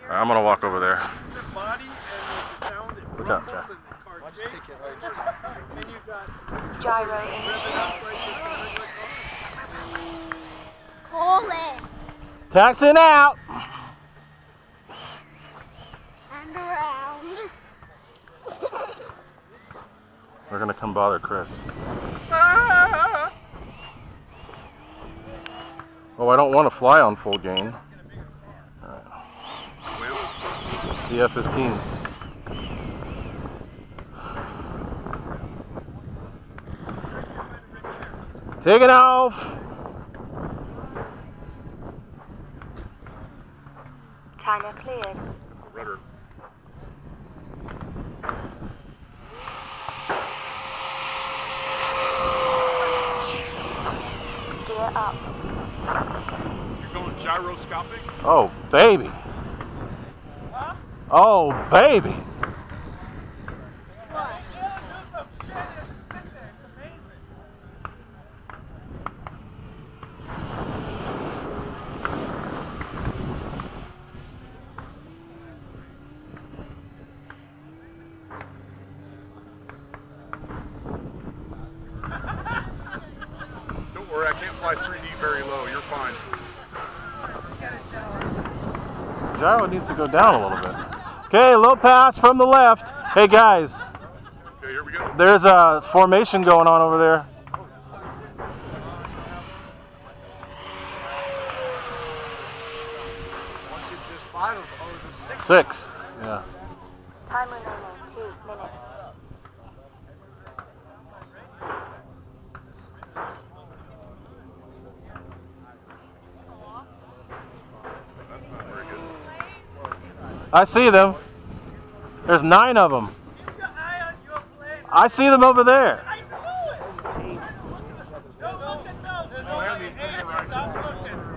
Right, I'm gonna walk over there. The body and the sound it Look out, rumbles Jack. and the car shakes. And you've got Gyro Call it. Taxiing out! And around. We're gonna come bother Chris. Oh, I don't want to fly on full gain. The F-15. Taking off! Timer cleared. Rudder. Gear up. You're going gyroscopic? Oh, baby! Oh, baby! Don't worry, I can't fly 3D very low. You're fine. Gyro needs to go down a little bit. Okay, low pass from the left. Hey guys, Okay, here we go. there's a formation going on over there. Six. Yeah. Time remaining 2 minutes. That's not very good. I see them. There's 9 of them. I see them over there.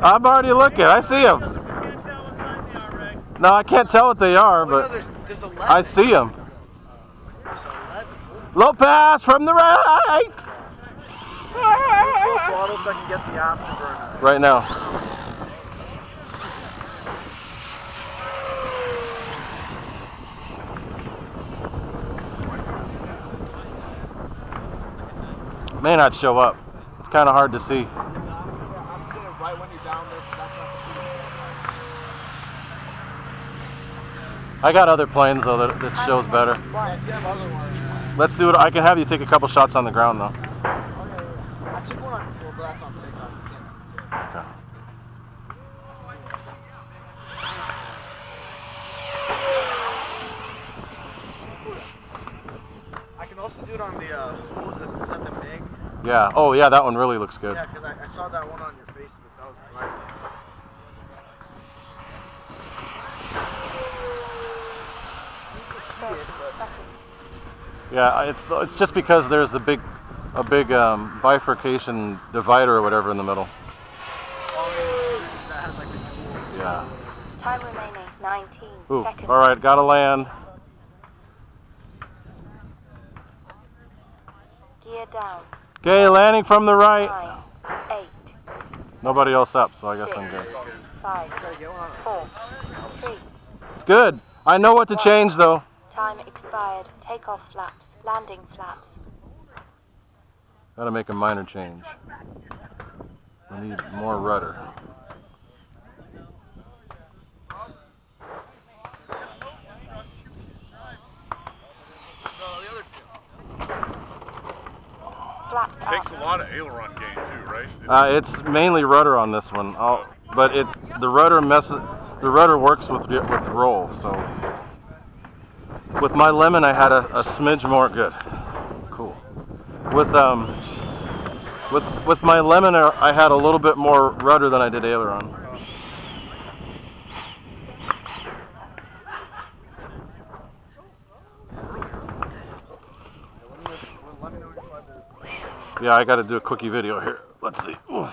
I'm already looking. I see them. No, I can't tell what they are, but I see them. Low pass from the right. Right now. May not show up. It's kind of hard to see. I got other planes though that shows better. Let's do it. I can have you take a couple shots on the ground though. I took one on well, that's on takeoff. Okay. I can also do it on the, what was it? Was that the MiG? Yeah. Oh yeah, that one really looks good. Yeah, because I saw that one on your face and that was right. Yeah, it's just because there's a big bifurcation divider or whatever in the middle. That has like a dual. Yeah. Time remaining 19 Ooh. seconds. All right, gotta land. Gear down. Okay, landing from the right. 9, 8, Nobody else up, so I guess I'm good. 5, 4, 3. It's good. I know what to change though. Time expired. Takeoff flaps. Landing flaps. Gotta make a minor change. We need more rudder. Flaps It takes up. a lot of aileron gain too, right? It's mainly rudder on this one, but the rudder works with roll. So with my lemon, I had a smidge more good. Cool. With my lemon, I had a little bit more rudder than I did aileron. Yeah, I got to do a quickie video here. Let's see. Oof.